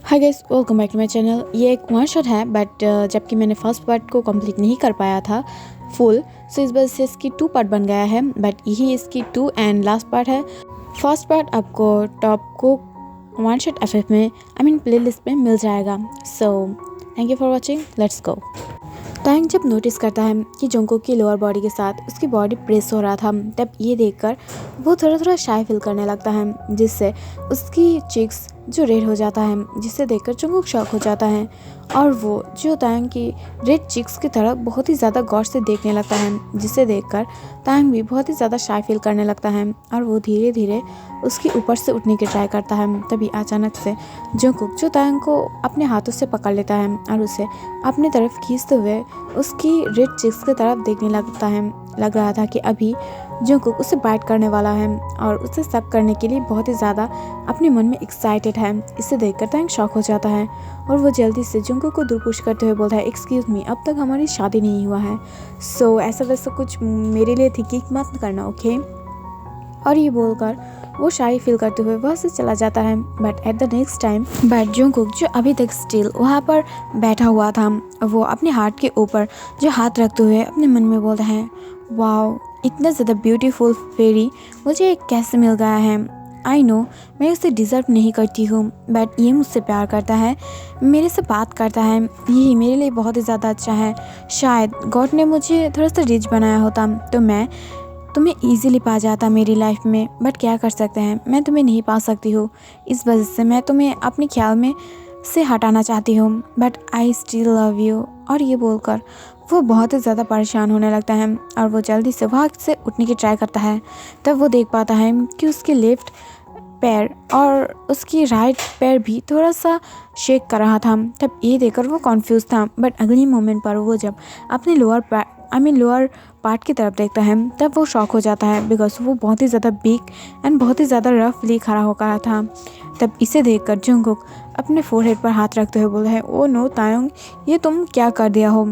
Hi guys, welcome back to my channel. ये एक one shot है बट जबकि मैंने फर्स्ट पार्ट को कंप्लीट नहीं कर पाया था फुल, सो इस वजह से इसकी 2 पार्ट बन गया है। बट यही इसकी 2 एंड लास्ट पार्ट है। फर्स्ट पार्ट आपको टॉप को वन शॉट एफएफ में प्लेलिस्ट में मिल जाएगा। So thank you for watching, let's go. Tang जब नोटिस करता है कि जोंगकुक की लोअर बॉडी के साथ उसकी बॉडी प्रेस हो रहा था, तब ये देखकर वो थोड़ा थोड़ा शाय फील करने लगता है, जिससे उसकी चिक्स जो रेड हो जाता है, जिसे देखकर जोंगकुक शॉक हो जाता है और वो जो तांग की रेड चिक्स की तरफ बहुत ही ज़्यादा गौर से देखने लगता है, जिसे देखकर तांग भी बहुत ही ज़्यादा शाय फील करने लगता है और वो धीरे धीरे उसके ऊपर से उठने की ट्राई करता है। तभी अचानक से जोंगकुक जो तांग को अपने हाथों से पकड़ लेता है और उसे अपनी तरफ खींचते हुए उसकी रेड चिक्स की तरफ देखने लगता है। लग रहा था कि अभी जोंगकुक उसे बाइट करने वाला है और उसे सक करने के लिए बहुत ही ज़्यादा अपने मन में एक्साइटेड है। इसे देखकर तांग शॉक हो जाता है और वो जल्दी से जोंगकुक को दूर पुश करते हुए बोलता है, एक्सक्यूज़ मी, अब तक हमारी शादी नहीं हुआ है, सो ऐसा वैसा कुछ मेरे लिए थिंकिंग मत करना, ओके। और ये बोलकर वो शाई फील करते हुए वहाँ से चला जाता है। But at the next time Jungkook जो अभी तक स्टिल वहाँ पर बैठा हुआ था, वो अपने हार्ट के ऊपर जो हाथ रखते हुए अपने मन में बोलता है, वाओ, इतना ज़्यादा ब्यूटीफुल फेरी मुझे कैसे मिल गया है। आई नो मैं उसे डिज़र्व नहीं करती हूँ, बट ये मुझसे प्यार करता है, मेरे से बात करता है, यही मेरे लिए बहुत ही ज़्यादा अच्छा है। शायद गॉड ने मुझे थोड़ा सा रिच बनाया होता तो मैं तुम्हें इजीली पा जाता मेरी लाइफ में, बट क्या कर सकते हैं, मैं तुम्हें नहीं पा सकती हूँ। इस वजह से मैं तुम्हें अपने ख्याल में से हटाना चाहती हूँ, but I still love you. और ये बोलकर वो बहुत ही ज़्यादा परेशान होने लगता है और वो जल्दी से वहाँ से उठने की ट्राई करता है। तब वो देख पाता है कि उसके लेफ्ट पैर और उसकी राइट पैर भी थोड़ा सा शेक कर रहा था। तब ये देखकर वो कॉन्फ्यूज़ था, बट अगले मोमेंट पर वो जब अपने लोअर पार्ट की तरफ देखता है, तब वो शॉक हो जाता है, बिकॉज वो बहुत ही ज़्यादा बिग एंड बहुत ही ज़्यादा रफली खड़ा होकर था। तब इसे देखकर जोंगकुक अपने फोरहेड पर हाथ रखते हुए बोला है, ओ नो तायोंग, ये तुम क्या कर दिया हो,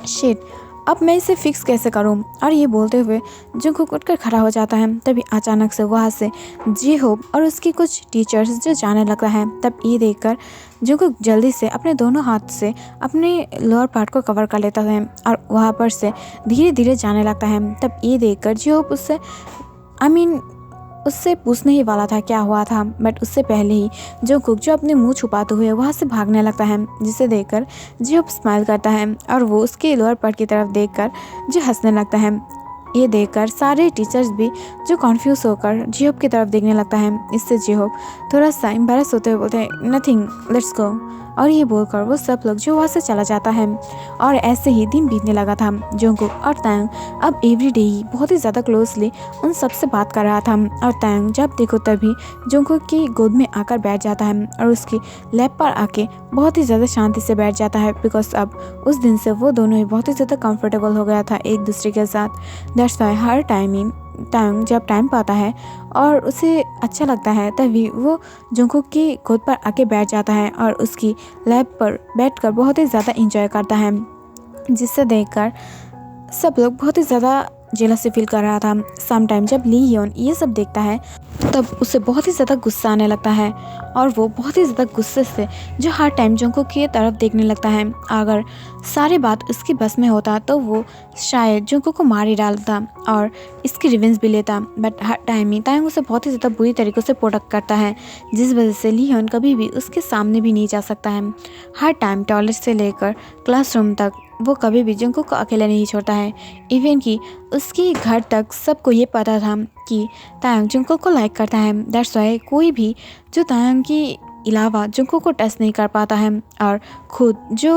शिट, अब मैं इसे फिक्स कैसे करूं। और ये बोलते हुए जोंगकुक उठकर खड़ा हो जाता है। तभी अचानक से वहाँ से जी होप और उसकी कुछ टीचर्स जो जाने लगता है। तब ये देखकर जोंगकुक जल्दी से अपने दोनों हाथ से अपने लोअर पार्ट को कवर कर लेता है और वहाँ पर से धीरे धीरे जाने लगता है। तब ये देखकर जी होप उससे पूछने ही वाला था क्या हुआ था, बट उससे पहले ही जोंगकुक जो अपने मुंह छुपाते हुए वहाँ से भागने लगता है, जिसे देखकर जियोप स्माइल करता है और वो उसके लोअर पार्ट की तरफ देखकर जो हंसने लगता है। ये देखकर सारे टीचर्स भी जो कॉन्फ्यूज होकर जियोप की तरफ देखने लगता है। इससे जियोप थोड़ा सा एम्बैरस होते हुए बोलते हैं, नथिंग, लेट्स गो। और ये बोलकर वो सब लोग जो वहाँ से चला जाता है और ऐसे ही दिन बीतने लगा था। जोंगकुक और तांग अब एवरीडे ही बहुत ही ज़्यादा क्लोजली उन सब से बात कर रहा था और तांग जब देखो तभी जोंगकुक की गोद में आकर बैठ जाता है और उसकी लैप पर आके बहुत ही ज़्यादा शांति से बैठ जाता है, बिकॉज अब उस दिन से वो दोनों ही बहुत ही ज़्यादा कंफर्टेबल हो गया था एक दूसरे के साथ। दैट्स वाई हर टाइम तांग जब टाइम पाता है और उसे अच्छा लगता है, तभी वो जोंगकुक की गोद पर आके बैठ जाता है और उसकी लैप पर बैठकर बहुत ही ज़्यादा इंजॉय करता है, जिससे देखकर सब लोग बहुत ही ज़्यादा जेलसी फील कर रहा था। सम टाइम जब ली योन ये सब देखता है, तब उसे बहुत ही ज़्यादा गुस्सा आने लगता है और वो बहुत ही ज़्यादा गुस्से से जो हर टाइम जोंगकुक की तरफ देखने लगता है। अगर सारी बात उसकी बस में होता तो वो शायद जोंगकुक को मार ही डालता और इसकी रिवेंज भी लेता, बट हर टाइम ही तांग उसे बहुत ही ज़्यादा बुरी तरीक़ों से प्रोटेक्ट करता है, जिस वजह से ली योन कभी भी उसके सामने भी नहीं जा सकता है। हर टाइम टॉयलेट से लेकर क्लासरूम तक वो कभी भी जोंगकुक को अकेला नहीं छोड़ता है। इवन कि उसके घर तक सबको ये पता था कि तांग जोंगकुक को लाइक करता है। दैट्स वाई कोई भी जो तांग के अलावा जोंगकुक को टच नहीं कर पाता है और खुद जो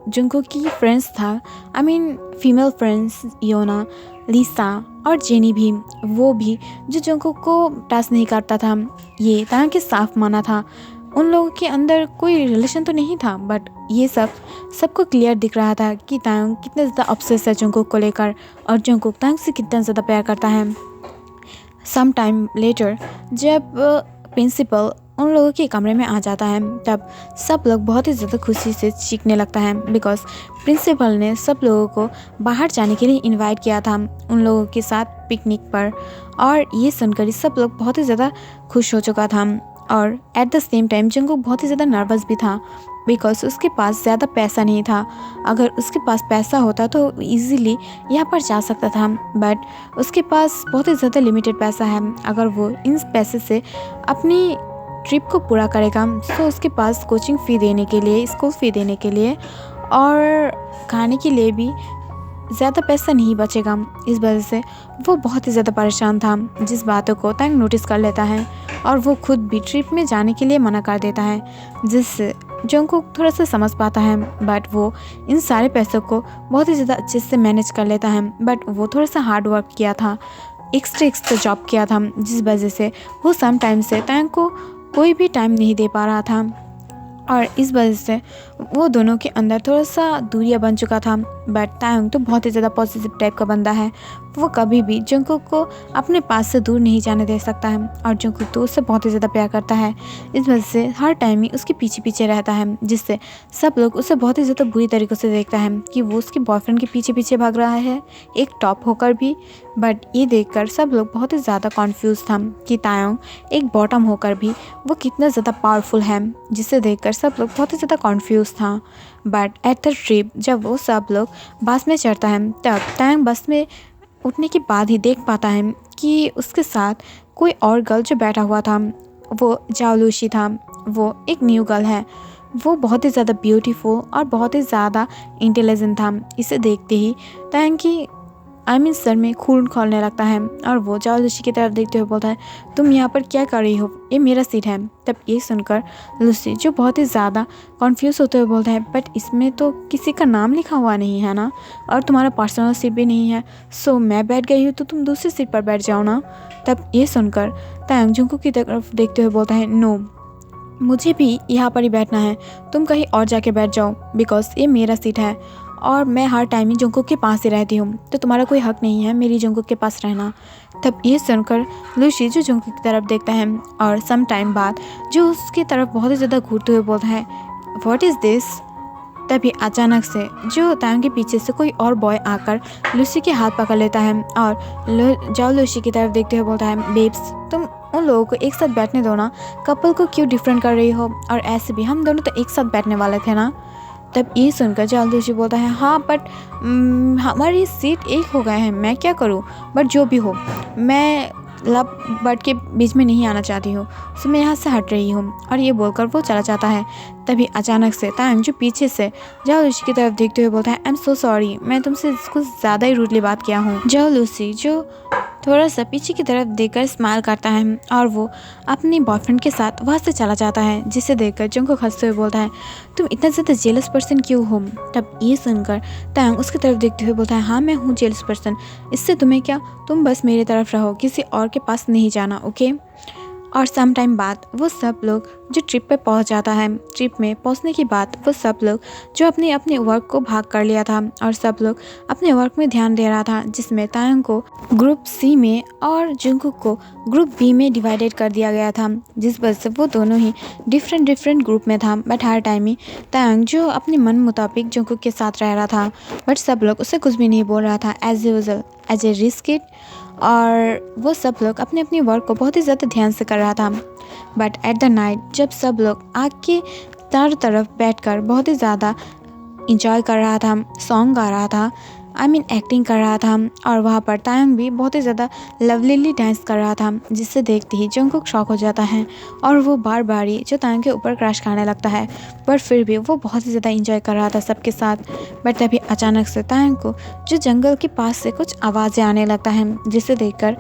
जोंगकुक की फ्रेंड्स था, फीमेल फ्रेंड्स योना, लिसा और जेनी भी, वो भी जो जोंगकुक को टच नहीं करता था, ये तांग के साफ माना था। उन लोगों के अंदर कोई रिलेशन तो नहीं था, बट ये सबको क्लियर दिख रहा था कि तांग कितना ज़्यादा ऑब्सेस है जोंगकुक को लेकर और जोंगकुक तांग से कितना ज़्यादा प्यार करता है। सम टाइम लेटर जब प्रिंसिपल उन लोगों के कमरे में आ जाता है, तब सब लोग बहुत ही ज़्यादा खुशी से चीखने लगता है, बिकॉज प्रिंसिपल ने सब लोगों को बाहर जाने के लिए इनवाइट किया था उन लोगों के साथ पिकनिक पर। और ये सुनकर सब लोग बहुत ही ज़्यादा खुश हो चुका था और at the same time Jungkook बहुत ही ज़्यादा नर्वस भी था बिकॉज उसके पास ज़्यादा पैसा नहीं था। अगर उसके पास पैसा होता तो इजीली यहाँ पर जा सकता था, बट उसके पास बहुत ही ज़्यादा लिमिटेड पैसा है। अगर वो इन पैसे से अपनी ट्रिप को पूरा करेगा तो उसके पास कोचिंग फ़ी देने के लिए, स्कूल फ़ी देने के लिए और खाने के लिए भी ज़्यादा पैसा नहीं बचेगा। इस वजह से वो बहुत ही ज़्यादा परेशान था, जिस बातों को तंग नोटिस कर लेता है और वो खुद भी ट्रिप में जाने के लिए मना कर देता है, जिससे जंगकुक थोड़ा सा समझ पाता है। बट वो इन सारे पैसों को बहुत ही ज़्यादा अच्छे से मैनेज कर लेता है। बट वो थोड़ा सा हार्ड वर्क किया था, एक्स्ट्रा जॉब किया था, जिस वजह से वो सम टाइम से तंग को कोई भी टाइम नहीं दे पा रहा था और इस वजह से वो दोनों के अंदर थोड़ा सा दूरियां बन चुका था। बट तायंग तो बहुत ही ज़्यादा पॉजिटिव टाइप का बंदा है, वो कभी भी जंगकुक को अपने पास से दूर नहीं जाने दे सकता है और जंगकुक तो उससे बहुत ही ज़्यादा प्यार करता है। इस वजह से हर टाइम ही उसके पीछे पीछे रहता है, जिससे सब लोग उसे बहुत ही ज़्यादा बुरी तरीक़े से देखता है कि वो उसके बॉयफ्रेंड के पीछे पीछे भाग रहा है, एक टॉप होकर भी। बट ये देखकर सब लोग बहुत ही ज़्यादा कॉन्फ्यूज़ था कि तायंग एक बॉटम होकर भी वो कितना ज़्यादा पावरफुल है, जिसे देखकर सब लोग बहुत ही ज़्यादा कॉन्फ्यूज़ था। बट एट द ट्रिप जब वो सब लोग बस में चढ़ता है तब तायंग बस में उठने के बाद ही देख पाता है कि उसके साथ कोई और गर्ल जो बैठा हुआ था वो जाओ लूसी था। वो एक न्यू गर्ल है, वो बहुत ही ज़्यादा ब्यूटीफुल और बहुत ही ज़्यादा इंटेलिजेंट था। इसे देखते ही तायंग की सर में खून खौलने लगता है और वो जाओ लूसी की तरफ देखते हुए बोलता है, तुम यहाँ पर क्या कर रही हो, ये मेरा सीट है। तब ये सुनकर लूसी जो बहुत ही ज़्यादा कॉन्फ्यूज़ होते हुए बोलता है, बट इसमें तो किसी का नाम लिखा हुआ नहीं है ना, और तुम्हारा पर्सनल सीट भी नहीं है, सो मैं बैठ गई हूँ तो तुम दूसरी सीट पर बैठ जाओ ना। तब ये सुनकर तायंग जंगकुक की तरफ देखते हुए बोलता है, नो, मुझे भी यहाँ पर ही बैठना है, तुम कहीं और जाके बैठ जाओ बिकॉज ये मेरा सीट है और मैं हर टाइम ही जंगकुक के पास ही रहती हूँ, तो तुम्हारा कोई हक नहीं है मेरी जंगकुक के पास रहना। तब ये सुनकर लूसी जो जंगकुक की तरफ देखता है और सम टाइम बाद जो उसकी तरफ बहुत ही ज़्यादा घूरते हुए बोलता है, व्हाट इज़ दिस। तभी अचानक से जो तायंग के पीछे से कोई और बॉय आकर लूसी के हाथ पकड़ लेता है और जाओ लूसी की तरफ देखते हुए बोलता है, बेब्स तुम उन लोगों को एक साथ बैठने दो ना, कपल को क्यों डिफरेंट कर रही हो, और ऐसे भी हम दोनों तो एक साथ बैठने वाले थे ना। तब ये सुनकर जाओ लूसी बोलता है, हाँ बट हमारी सीट एक हो गए हैं, मैं क्या करूँ, बट जो भी हो मैं लव बर्ड के बीच में नहीं आना चाहती हूँ, सो मैं यहाँ से हट रही हूँ। और ये बोलकर वो चला जाता है। तभी अचानक से तायंग जो पीछे से जाओ लूसी की तरफ देखते हुए बोलता है, आई एम सो सॉरी, मैं तुमसे कुछ ज़्यादा ही रूडली बात किया हूँ। जाओ लूसी जो थोड़ा सा पीछे की तरफ देखकर स्माइल करता है और वो अपने बॉयफ्रेंड के साथ वहाँ से चला जाता है, जिसे देखकर जंगकुक हंसते हुए बोलता है, तुम इतना ज़्यादा जेलस पर्सन क्यों हो। तब ये सुनकर तायंग उसकी तरफ देखते हुए बोलता है, हाँ मैं हूँ जेलस पर्सन, इससे तुम्हें क्या, तुम बस मेरी तरफ रहो, किसी और के पास नहीं जाना, ओके। और सम टाइम बाद वो सब लोग जो ट्रिप पे पहुंच जाता है। ट्रिप में पहुंचने के बाद वो सब लोग जो अपने अपने वर्क को भाग कर लिया था और सब लोग अपने वर्क में ध्यान दे रहा था, जिसमें तायंग को ग्रुप सी में और जंगकुक को ग्रुप बी में डिवाइडेड कर दिया गया था, जिस वजह से वो दोनों ही डिफरेंट ग्रुप में था। बट हर टाइम ही तायंग जो अपने मन मुताबिक जंगकुक के साथ रह रहा था, बट सब लोग उसे कुछ भी नहीं बोल रहा था, as usual as a risk it. और वो सब लोग अपने अपने वर्क को बहुत ही ज़्यादा ध्यान से कर रहा था। बट एट द नाइट जब सब लोग आग के चारों तरफ बैठकर बहुत ही ज़्यादा इंजॉय कर रहा था, सॉन्ग गा रहा था, एक्टिंग कर रहा था, और वहाँ पर तायंग भी बहुत ही ज़्यादा लवलीली डांस कर रहा था, जिससे देखते ही जंगकुक शॉक हो जाता है और वो बार बार ही जो तायंग के ऊपर क्रैश खाने लगता है। पर फिर भी वो बहुत ही ज़्यादा इंजॉय कर रहा था सबके साथ। बट तभी अचानक से तायंग को जो जंगल के पास से कुछ आवाज़ें आने लगता है, जिसे देखकर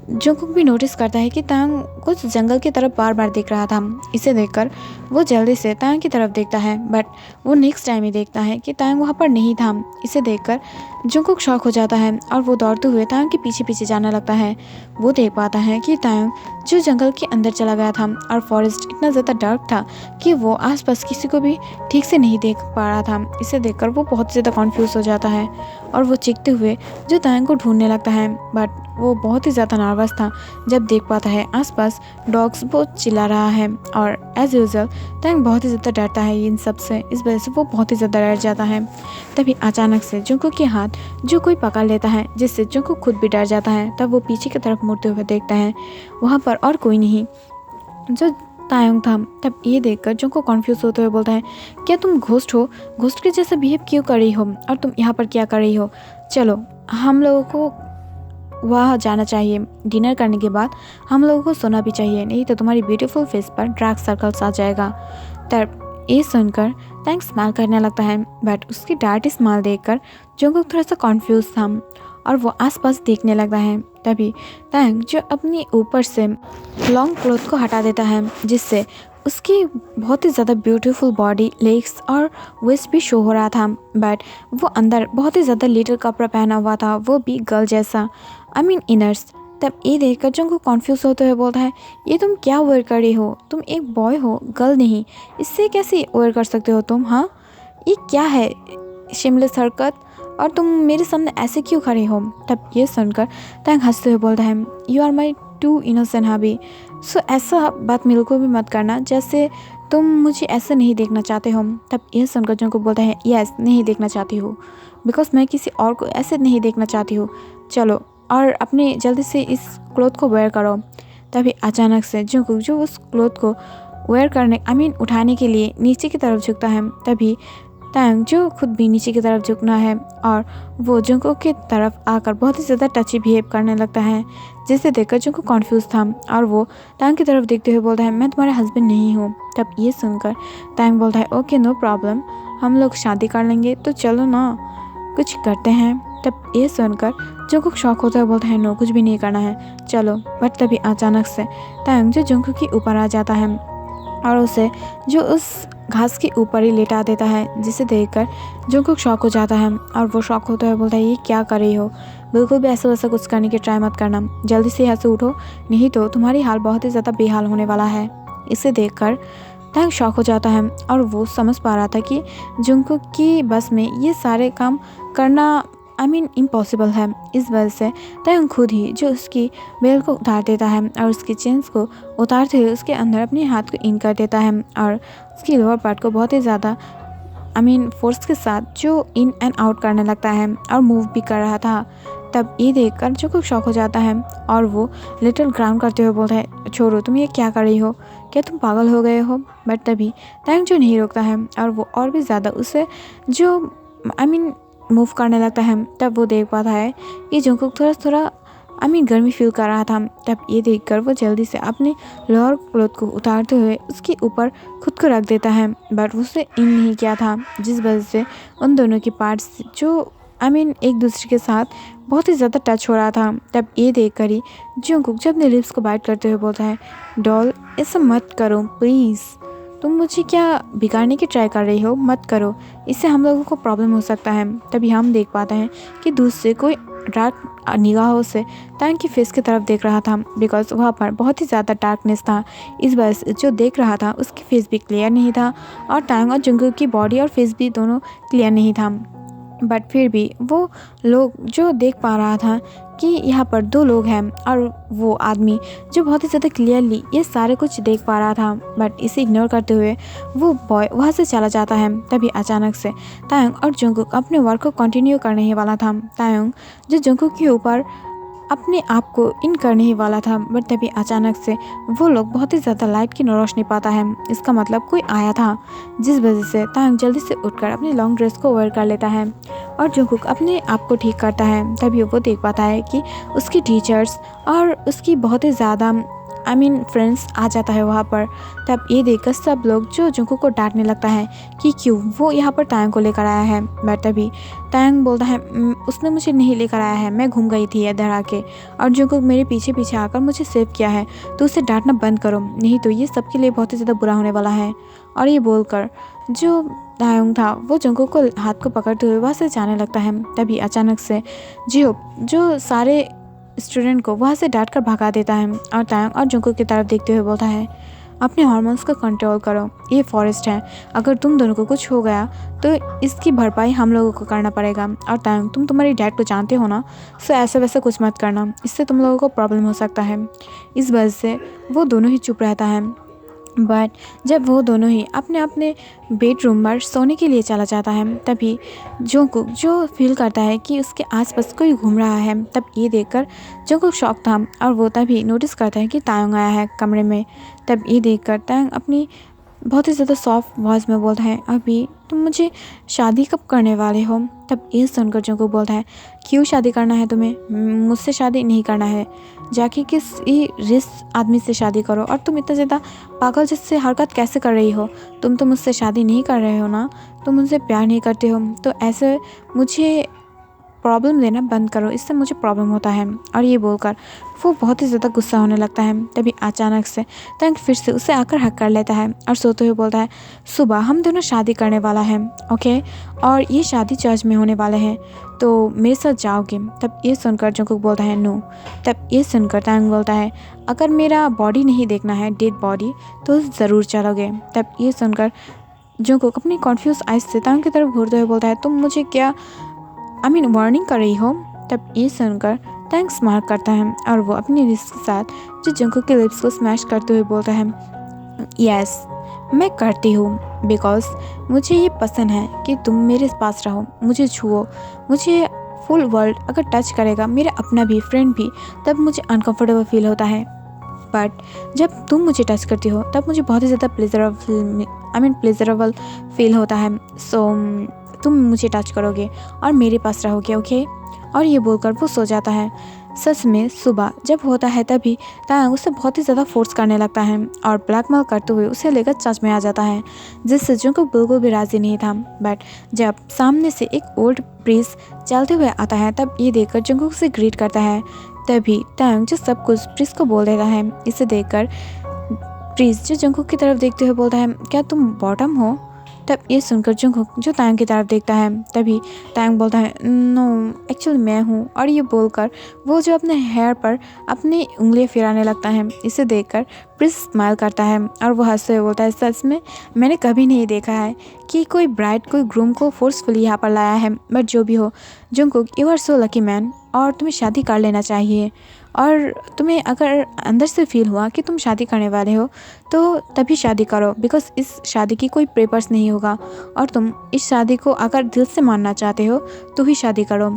जंगकुक भी नोटिस करता है कि तायंग कुछ जंगल की तरफ बार बार देख रहा था। इसे देखकर वो जल्दी से तायंग की तरफ देखता है, बट वो नेक्स्ट टाइम ही देखता है कि तायंग वहाँ पर नहीं था। इसे देखकर जंगकुक शॉक हो जाता है और वो दौड़ते हुए तायंग के पीछे पीछे जाने लगता है। वो देख पाता है कि तायंग जो जंगल के अंदर चला गया था और फॉरेस्ट इतना ज़्यादा डार्क था कि वो आसपास किसी को भी ठीक से नहीं देख पा रहा था। इसे देखकर वो बहुत ज़्यादा कॉन्फ्यूज़ हो जाता है और वो चीखते हुए जो तायंग को ढूंढने लगता है। बट वो बहुत ही ज़्यादा नर्वस था जब देख पाता है आसपास डॉग्स बहुत चिल्ला रहा है, और एज यूजुअल तायंग बहुत ही ज़्यादा डरता है इन सब से। इस वजह से वो बहुत ही ज़्यादा डर जाता है। तभी अचानक से जंगकुक के हाथ जो कोई पकड़ लेता है, जिससे जंगकुक खुद भी डर जाता है। तब वो पीछे की तरफ मुड़ते हुए देखता है, वहाँ पर और कोई नहीं, जो तायंग था। तब ये देखकर जंगकुक कन्फ्यूज होते हुए बोलता है, क्या तुम घोस्ट हो? घोस्ट के जैसे बिहेव क्यों कर रही हो और तुम यहाँ पर क्या कर रही हो? चलो हम लोगों को वहाँ जाना चाहिए। डिनर करने के बाद हम लोगों को सोना भी चाहिए, नहीं तो तुम्हारी ब्यूटीफुल फेस पर डार्क सर्कल्स आ जाएगा। तब ये सुनकर तायंग स्माइल करने लगता है, बट उसकी डार्टी स्माइल देखकर जंगकुक थोड़ा सा कन्फ्यूज था और वो आसपास देखने लगता है। तभी तायंग जो अपनी ऊपर से लॉन्ग क्लॉथ को हटा देता है, जिससे उसकी बहुत ही ज़्यादा ब्यूटीफुल बॉडी, लेग्स और वेस्ट भी शो हो रहा था, बट वो अंदर बहुत ही ज़्यादा लिटिल कपड़ा पहना हुआ था, वो भी गर्ल जैसा, आई मीन इनर्स। तब ये देखकर जंगकुक कन्फ्यूज होते हुए बोलता है, ये तुम क्या वेयर कर रही हो? तुम एक बॉय हो, गर्ल नहीं, इससे कैसे वेयर कर सकते हो तुम? हाँ, ये क्या है शिमलेस हरकत, और तुम मेरे सामने ऐसे क्यों खड़े हो? तब ये सुनकर तायंग हंसते हुए बोलता है, you are my too innocent hubby, so ऐसा बात बिल्कुल भी मत करना जैसे तुम मुझे ऐसा नहीं देखना चाहते हो। तब यह सुनकर जंगकुक बोलता है, यस, नहीं देखना चाहती हूँ, बिकॉज मैं किसी और को ऐसे नहीं देखना चाहती हूँ। चलो और अपने जल्दी से इस क्लॉथ को वेयर करो। तभी अचानक से जंगकुक जो उस क्लॉथ को वेयर करने, आई मीन उठाने के लिए नीचे की तरफ झुकता है। तभी तायंग जो खुद भी नीचे की तरफ झुकना है और वो जंगकुक की तरफ आकर बहुत ही ज़्यादा टची बिहेव करने लगता है, जिसे देखकर जंगकुक कन्फ्यूज था और वो तायंग की तरफ देखते हुए बोलता है, मैं तुम्हारा हस्बैंड नहीं हूँ। तब ये सुनकर तायंग बोलता है, ओके नो प्रॉब्लम, हम लोग शादी कर लेंगे, तो चलो ना कुछ करते हैं। तब ये सुनकर जंगकुक शॉक होता है, बोलता है, नो, कुछ भी नहीं करना है, चलो। बट तभी अचानक से तायंग जो जंगकुक के ऊपर आ जाता है और उसे जो उस घास के ऊपर ही लेटा देता है, जिसे देखकर जंगकुक शॉक हो जाता है और वो शॉक होता है बोलता है, ये क्या कर रही हो? बिल्कुल भी ऐसा वैसा कुछ करने की ट्राई मत करना, जल्दी से यहाँ से उठो, नहीं तो तुम्हारी हाल बहुत ही ज़्यादा बेहाल होने वाला है। इसे देखकर तायंग शॉक हो जाता है और वो समझ पा रहा था कि जंगकुक की बस में ये सारे काम करना, आई मीन इम्पॉसिबल है। इस वजह से तायंग खुद ही जो उसकी बेल्ट को उतार देता है और उसकी चेन्स को उतारते हुए उसके अंदर अपने हाथ को इन कर देता है और उसकी लोअर पार्ट को बहुत ही ज़्यादा, आई मीन फोर्स के साथ जो इन एंड आउट करने लगता है और मूव भी कर रहा था। तब ये देखकर जंगकुक शॉक हो जाता है और वो लिटिल ग्राउंड करते हुए बोलता है, छोड़ो, तुम ये क्या कर रही हो? क्या तुम पागल हो गए हो? बट तभी तायंग जो नहीं रोकता है और वो और भी ज़्यादा उसे जो, आई मीन मूव करने लगता है। तब वो देख पाता है कि जंगकुक थोड़ा आई मीन गर्मी फील कर रहा था। तब ये देखकर वो जल्दी से अपने लोअर क्लॉथ को उतारते हुए उसके ऊपर खुद को रख देता है, बट उसे इन नहीं किया था, जिस वजह से उन दोनों की पार्ट्स जो आई मीन एक दूसरे के साथ बहुत ही ज़्यादा टच हो रहा था। तब ये देखकर ही जंगकुक जब अपने लिप्स को बाइट करते हुए बोलता है, डॉल, ऐसा मत करो प्लीज़, तुम मुझे क्या बिगाड़ने की ट्राई कर रही हो? मत करो, इससे हम लोगों को प्रॉब्लम हो सकता है। तभी हम देख पाते हैं कि दूर से कोई डार्क निगाहों से तायंग की फेस की तरफ देख रहा था, बिकॉज वहाँ पर बहुत ही ज़्यादा डार्कनेस था। इस वजह से जो देख रहा था उसकी फेस भी क्लियर नहीं था और तायंग और जंगकुक की बॉडी और फेस भी दोनों क्लियर नहीं था। बट फिर भी वो लोग जो देख पा रहा था कि यहाँ पर दो लोग हैं और वो आदमी जो बहुत ही ज़्यादा क्लियरली ये सारे कुछ देख पा रहा था, बट इसे इग्नोर करते हुए वो बॉय वहाँ से चला जाता है। तभी अचानक से तायंग और जंगकुक अपने वर्क को कंटिन्यू करने ही वाला था। तायंग जो जंगकुक के ऊपर अपने आप को इन करने ही वाला था, बट तभी अचानक से वो लोग बहुत ही ज़्यादा लाइट की रोशनी पाता है। इसका मतलब कोई आया था, जिस वजह से तायंग जल्दी से उठकर अपनी लॉन्ग ड्रेस को वेयर कर लेता है और जंगकुक अपने आप को ठीक करता है। तभी वो देख पाता है कि उसकी टीचर्स और उसकी बहुत ही ज़्यादा आई मीन फ्रेंड्स आ जाता है वहाँ पर। तब ये देखकर सब लोग जो जंगकुक को डांटने लगता है कि क्यों वो यहाँ पर तायंग को लेकर आया है। बट तभी तायंग बोलता है, उसने मुझे नहीं लेकर आया है, मैं घूम गई थी इधर आके और जंगकुक मेरे पीछे पीछे आकर मुझे सेव किया है, तो उसे डांटना बंद करो, नहीं तो ये सबके लिए बहुत ही ज़्यादा बुरा होने वाला है। और ये बोलकर जो तायंग था वो जंगकुक को हाथ को पकड़ते हुए वहाँ से जाने लगता है। तभी अचानक से जो सारे स्टूडेंट को वहाँ से डांट कर भगा देता है और तायंग और जंगकुक की तरफ देखते हुए बोलता है, अपने हार्मोन्स को कंट्रोल करो, ये फॉरेस्ट है, अगर तुम दोनों को कुछ हो गया तो इसकी भरपाई हम लोगों को करना पड़ेगा। और तायंग, तुम तुम्हारी डैड को जानते हो ना, सो ऐसा वैसा कुछ मत करना, इससे तुम लोगों को प्रॉब्लम हो सकता है। इस वजह से वो दोनों ही चुप रहता है। बट जब वो दोनों ही अपने अपने बेडरूम पर सोने के लिए चला जाता है, तभी जोंगकुक जो फील करता है कि उसके आसपास कोई घूम रहा है। तब ये देखकर जोंगकुक शॉक था और वो तभी नोटिस करता है कि तायोंग आया है कमरे में। तब ये देखकर तायोंग अपनी बहुत ही ज़्यादा सॉफ्ट वॉइस में बोलता है, अभी तुम मुझे शादी कब करने वाले हो? तब ये सुनकर जोंगकुक बोलता है, क्यों शादी करना है तुम्हें? मुझसे शादी नहीं करना है, जाके किसी रिस आदमी से शादी करो। और तुम इतना ज़्यादा पागल जैसे हरकत कैसे कर रही हो? तुम तो मुझसे शादी नहीं कर रहे हो ना, तुम मुझसे प्यार नहीं करते हो, तो ऐसे मुझे प्रॉब्लम देना बंद करो, इससे मुझे प्रॉब्लम होता है। और ये बोलकर वो बहुत ही ज़्यादा गुस्सा होने लगता है। तभी अचानक से तंग फिर से उसे आकर हक कर लेता है और सोते हुए बोलता है, सुबह हम दोनों शादी करने वाला है, ओके, और ये शादी चर्च में होने वाले हैं, तो मेरे साथ जाओगे? तब ये सुनकर जोंगकुक बोलता है, नो। तब ये सुनकर तंग बोलता है, अगर मेरा बॉडी नहीं देखना है, डेड बॉडी, तो ज़रूर चलोगे। तब ये सुनकर जोंगकुक अपनी कॉन्फ्यूज आइज से तंग की तरफ घूरते हुए बोलता है, तुम मुझे क्या वार्निंग कर रही हो? तब ये सुनकर तंग स्माइल करता है और वो अपनी लिप्स के साथ जो जोंगकुक के लिप्स को स्मैश करते हुए बोलता है, यस, मैं करती हूँ, बिकॉज मुझे ये पसंद है कि तुम मेरे पास रहो, मुझे छुओ, मुझे फुल वर्ल्ड अगर टच करेगा, मेरा अपना भी फ्रेंड भी, तब मुझे अनकंफर्टेबल फील होता है। बट जब तुम मुझे टच करती हो तब मुझे बहुत ही ज़्यादा प्लेजरेबल फील होता है। सो तुम मुझे टच करोगे और मेरे पास रहोगे, ओके? और ये बोलकर वो सो जाता है। सच में सुबह जब होता है तभी तायांग उसे बहुत ही ज़्यादा फोर्स करने लगता है और ब्लैकमेल करते हुए उसे लेकर चर्च में आ जाता है, जिससे जोंगकुक बिल्कुल भी राज़ी नहीं था। बट जब सामने से एक ओल्ड प्रीस्ट चलते हुए आता है, तब ये देखकर जोंगकुक से ग्रीट करता है। तभी तायांग जो सब कुछ प्रीस्ट को बोल देता है। इसे देखकर प्रीस्ट जो जोंगकुक की तरफ देखते हुए बोलता है, क्या तुम बॉटम हो? तब ये सुनकर जोंगकुक जो तायांग की तरफ देखता है, तभी तायांग बोलता है, नो, एक्चुअली मैं हूँ। और ये बोलकर वो जो अपने हेयर पर अपनी उंगलियां फिराने लगता है। इसे देखकर प्रिंस स्माइल करता है और वो हंसते हुए बोलता है, सच में मैंने कभी नहीं देखा है कि कोई ब्राइड कोई ग्रूम को फोर्सफुली यहाँ पर लाया है। बट जो भी हो Jungkook, you are so lucky man, और तुम्हें शादी कर लेना चाहिए। और तुम्हें अगर अंदर से फील हुआ कि तुम शादी करने वाले हो तो तभी शादी करो, बिकॉज इस शादी की कोई पेपर्स नहीं होगा, और तुम इस शादी को अगर दिल से मानना चाहते हो तो ही शादी करो।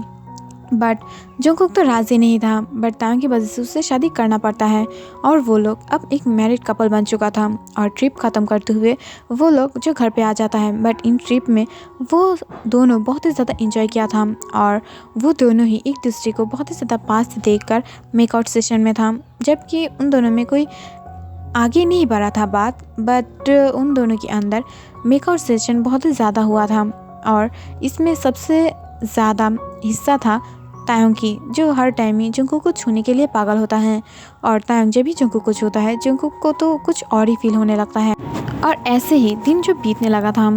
बट जोंगकुक तो राज़ी नहीं था, बट तायांग की वजह से उसे शादी करना पड़ता है। और वो लोग अब एक मैरिड कपल बन चुका था। और ट्रिप ख़त्म करते हुए वो लोग जो घर पे आ जाता है। बट इन ट्रिप में वो दोनों बहुत ही ज़्यादा इंजॉय किया था, और वो दोनों ही एक दूसरे को बहुत ही ज़्यादा पास से देखकर मेकआउट सेशन में था, जबकि उन दोनों में कोई आगे नहीं बढ़ा था बात। बट उन दोनों के अंदर मेकआउट सेशन बहुत ही ज़्यादा हुआ था, और इसमें सबसे ज़्यादा हिस्सा था तायांग की, जो हर टाइम ही जोंगकुक को छूने के लिए पागल होता है। और तायांग जब भी जोंगकुक को छूता है, जोंगकुक को तो कुछ और ही फील होने लगता है। और ऐसे ही दिन जो बीतने लगा था।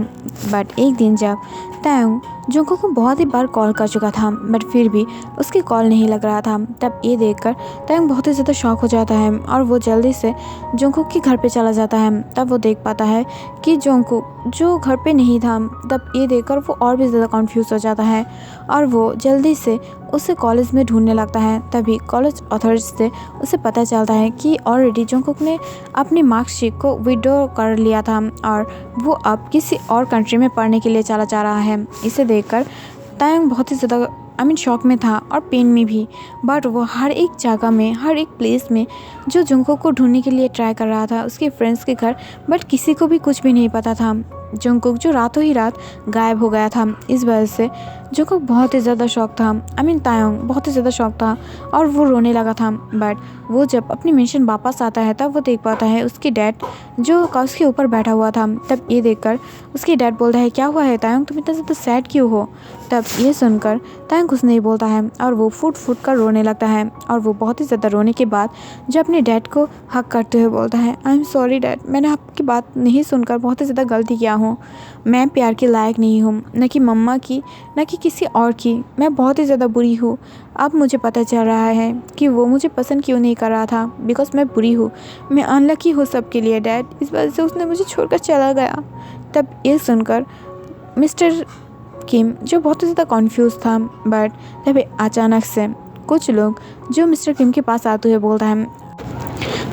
बट एक दिन जब तायांग जोंगकुक को बहुत ही बार कॉल कर चुका था, बट फिर भी उसकी कॉल नहीं लग रहा था। तब ये देखकर तायांग बहुत ही ज़्यादा शॉक हो जाता है, और वो जल्दी से जोंगकुक के घर पे चला जाता है। तब वो देख पाता है कि जोंगकुक जो घर पे नहीं था। तब ये देखकर वो और भी ज़्यादा कन्फ्यूज़ हो जाता है, और वो जल्दी से उसे कॉलेज में ढूंढने लगता है। तभी कॉलेज अथॉरिटी से उसे पता चलता है कि ऑलरेडी जोंगकुक ने अपनी मार्कशीट को विड्रॉ कर लिया था, और वो अब किसी और कंट्री में पढ़ने के लिए चला जा रहा है। इसे देखकर तायांग बहुत ही ज़्यादा शॉक में था और पेन में भी। बट वो हर एक जगह में, हर एक प्लेस में जो जोंगकुक को ढूंढने के लिए ट्राई कर रहा था, उसके फ्रेंड्स के घर, बट किसी को भी कुछ भी नहीं पता था। जोंगकुक जो रातों ही रात गायब हो गया था। इस वजह से जोंगकुक बहुत ही ज़्यादा शॉक था। तायांग बहुत ही ज़्यादा शॉक था, और वो रोने लगा था। बट वो जब अपनी मिशन वापस आता है, तब वो देख पाता है उसकी डैड जो काउच के ऊपर बैठा हुआ था। तब ये देखकर उसकी डैड बोलता है, क्या हुआ है तायांग, तुम इतना ज़्यादा सैड क्यों हो? तब ये सुनकर तायांग कुछ नहीं बोलता है, और वो फुट फुट कर रोने लगता है। और वो बहुत ही ज़्यादा रोने के बाद जब अपने डैड को हक करते हुए बोलता है, आई एम सॉरी डैड, मैंने आपकी बात नहीं सुनकर बहुत ही ज़्यादा गलती किया हूँ। मैं प्यार के लायक नहीं हूँ, न कि मम्मा की, न कि किसी और की। मैं बहुत ही ज़्यादा बुरी हूँ। अब मुझे पता चल रहा है कि वो मुझे पसंद क्यों नहीं कर रहा था, बिकॉज मैं बुरी हूँ। मैं अनलकी हूँ सबके लिए डैड, इस वजह से उसने मुझे छोड़कर चला गया। तब ये सुनकर मिस्टर किम जो बहुत ही ज़्यादा कॉन्फ्यूज़ था। बट तभी अचानक से कुछ लोग जो मिस्टर किम के पास आते हुए बोलता है,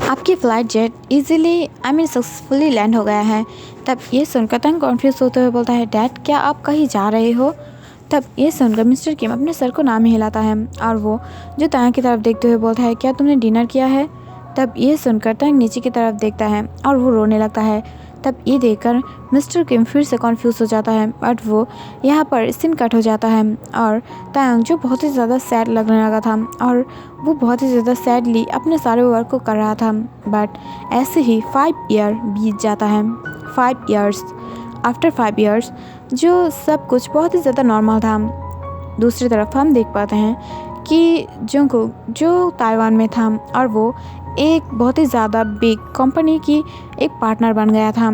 आपकी flight jet easily successfully land हो गया है। तब ये सुनकर तंग कन्फ्यूज़ होते हुए बोलता है, डैड क्या आप कहीं जा रहे हो? तब ये सुनकर मिस्टर किम अपने सर को नाम ही हिलाता है और वो जो तांग की तरफ देखते हुए बोलता है, क्या तुमने डिनर किया है? तब ये सुनकर तंग नीचे की तरफ देखता है और वो रोने लगता है। तब ये देखकर मिस्टर किम फिर से कन्फ्यूज़ हो जाता है, बट वो यहाँ पर सीन कट हो जाता है और तांग जो बहुत ही ज़्यादा सैड लगने लगा था और वो बहुत ही ज़्यादा सैडली अपने सारे वर्क को कर रहा था। बट ऐसे ही 5 ईयर बीत जाता है। 5 ईयर्स आफ्टर 5 ईयर्स जो सब कुछ बहुत ही ज़्यादा नॉर्मल था। दूसरी तरफ हम देख पाते हैं कि जंगकुक जो ताइवान में था और वो एक बहुत ही ज़्यादा बिग कंपनी की एक पार्टनर बन गया था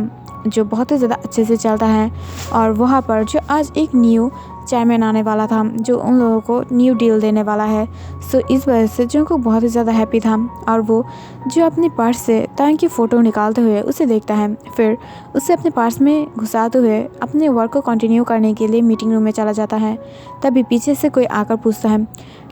जो बहुत ही ज़्यादा अच्छे से चलता है। और वहाँ पर जो आज एक न्यू चेयरमैन आने वाला था जो उन लोगों को न्यू डील देने वाला है। सो इस वजह से जंगकुक बहुत ही ज़्यादा हैप्पी था और वो जो अपनी पर्स से तांग की फ़ोटो निकालते हुए उसे देखता है, फिर उसे अपने पर्स में घुसाते हुए अपने वर्क को कंटिन्यू करने के लिए मीटिंग रूम में चला जाता है। तभी पीछे से कोई आकर पूछता है,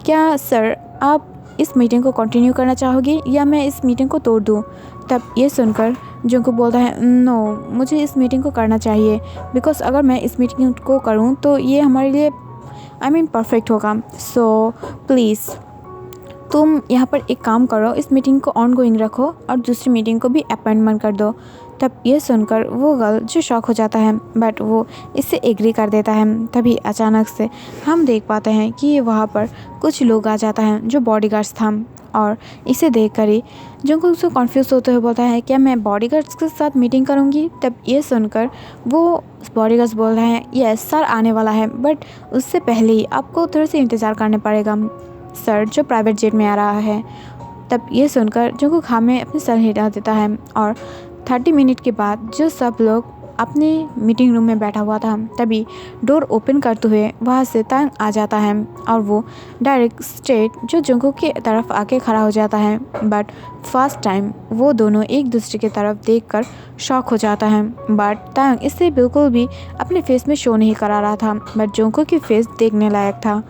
क्या सर आप इस मीटिंग को कंटिन्यू करना चाहोगे या मैं इस मीटिंग को तोड़ दूँ? तब ये सुनकर जंगकुक बोलता है, नो मुझे इस मीटिंग को करना चाहिए, बिकॉज अगर मैं इस मीटिंग को करूँ तो ये हमारे लिए परफेक्ट होगा। सो प्लीज़ तुम यहाँ पर एक काम करो, इस मीटिंग को ऑन गोइंग रखो और दूसरी मीटिंग को भी अपॉइंटमेंट कर दो। तब ये सुनकर वो गर्ल जो शॉक हो जाता है, बट वो इससे एग्री कर देता है। तभी अचानक से हम देख पाते हैं कि वहाँ पर कुछ लोग आ जाता है जो बॉडीगार्ड्स था और इसे देख कर ही जंगकुक उसको कन्फ्यूज़ होते हुए बोलता है, क्या मैं बॉडीगार्ड्स के साथ मीटिंग करूँगी? तब ये सुनकर वो बॉडीगार्ड्स बोल रहे हैं, यस सर आने वाला है, बट उससे पहले ही आपको थोड़ा सा इंतज़ार करना पड़ेगा, सर जो प्राइवेट जेट में आ रहा है। तब ये सुनकर जंगकुक हाँ में अपने सर हिला देता है और 30 मिनट के बाद जो सब लोग अपने मीटिंग रूम में बैठा हुआ था, तभी डोर ओपन करते हुए वहाँ से तांग आ जाता है और वो डायरेक्ट स्ट्रेट जो जंगकुक की तरफ आके खड़ा हो जाता है। बट फर्स्ट टाइम वो दोनों एक दूसरे की तरफ देखकर शॉक हो जाता है, बट तांग इससे बिल्कुल भी अपने फेस में शो नहीं करा रहा था, बट जंगकुक की फेस देखने लायक था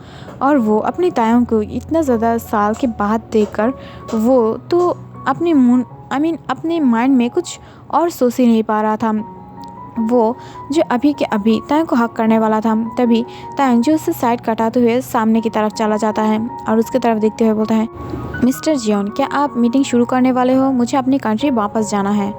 और वो अपनी तांग को इतना ज़्यादा साल के बाद देखकर वो तो अपने माइंड में कुछ और सोच ही नहीं पा रहा था। वो जो अभी के अभी तांग को हक करने वाला था, तभी तांग जो उससे साइड कटाते हुए सामने की तरफ चला जाता है और उसकी तरफ देखते हुए बोलता है, मिस्टर जियोन क्या आप मीटिंग शुरू करने वाले हो? मुझे अपनी कंट्री वापस जाना है।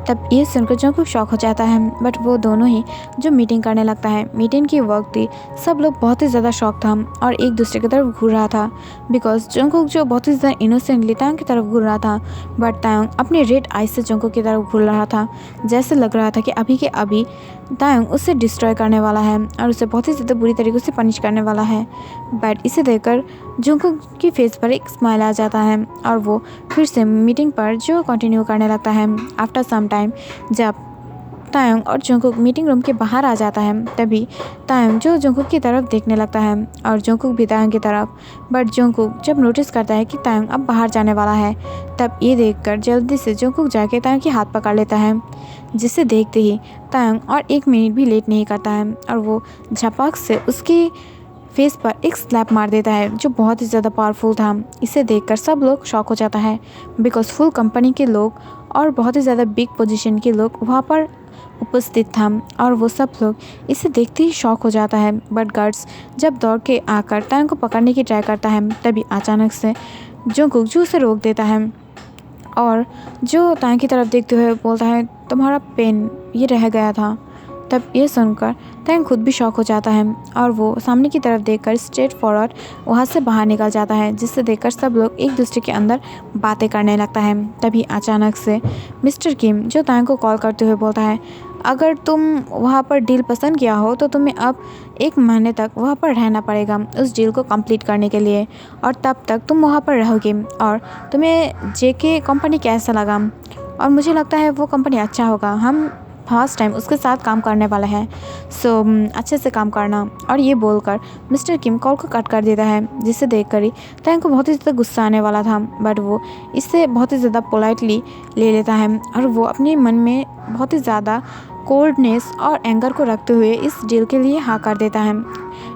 तब ये सुनकर जंगकुक शॉक हो जाता है, बट वो दोनों ही जो मीटिंग करने लगता है। मीटिंग की वक्त ही सब लोग बहुत ही ज़्यादा शॉक था और एक दूसरे की तरफ घूर रहा था, बिकॉज जंगकुक जो बहुत ही ज़्यादा इनोसेंटली तांग की तरफ घूर रहा था, बट तांग अपने रेड आइज से जंगकुक की तरफ घूर रहा था। जैसे लग रहा था कि अभी के अभी तांग उससे डिस्ट्रॉय करने वाला है और उसे बहुत ही ज़्यादा बुरी तरीके से पनिश करने वाला है। बट इसे देखकर जंगकुक की फेस पर एक स्माइल आ जाता है और वो फिर से मीटिंग पर जो कंटिन्यू करने लगता है। आफ्टर सम टाइम जब तायंग और जंगकुक मीटिंग रूम के बाहर आ जाता है, तभी तायंग जो जंगकुक की तरफ देखने लगता है और जंगकुक भी तायंग की तरफ। बट जंगकुक जब नोटिस करता है कि तायंग अब बाहर जाने वाला है, तब ये देखकर जल्दी से जंगकुक जाके तायंग के हाथ पकड़ लेता है, जिसे देखते ही तायंग और 1 मिनट भी लेट नहीं करता है और वो झपक से उसके फेस पर एक स्लैप मार देता है जो बहुत ही ज़्यादा पावरफुल था। इसे देखकर सब लोग शॉक हो जाता है, बिकॉज फुल कंपनी के लोग और बहुत ही ज़्यादा बिग पोजीशन के लोग वहाँ पर उपस्थित था और वो सब लोग इसे देखते ही शॉक हो जाता है। बट गार्ड्स जब दौड़ के आकर तायंग को पकड़ने की ट्राई करता है, तभी अचानक से जंगकुक जो उसे रोक देता है और जो तायंग की तरफ देखते हुए बोलता है, तुम्हारा पेन ये रह गया था। तब ये सुनकर तायंग खुद भी शॉक हो जाता है और वो सामने की तरफ देखकर स्ट्रेट फॉरवर्ड वहाँ से बाहर निकल जाता है, जिससे देखकर सब लोग एक दूसरे के अंदर बातें करने लगता है। तभी अचानक से मिस्टर किम जो तायंग को कॉल करते हुए बोलता है, अगर तुम वहाँ पर डील पसंद किया हो तो तुम्हें अब 1 महीने तक वहाँ पर रहना पड़ेगा उस डील को कंप्लीट करने के लिए, और तब तक तुम वहाँ पर रहोगे। और तुम्हें जेके कंपनी कैसा लगा? और मुझे लगता है वो कंपनी अच्छा होगा, हम फर्स्ट टाइम उसके साथ काम करने वाला है, सो अच्छे से काम करना। और ये बोलकर मिस्टर किम कॉल को कट कर देता है, जिसे देखकर ही तायंग को बहुत ही ज़्यादा गुस्सा आने वाला था, बट वो इससे बहुत ही ज़्यादा पोलाइटली ले लेता है और वो अपने मन में बहुत ही ज़्यादा कोल्डनेस और एंगर को रखते हुए इस डील के लिए हाँ कर देता है।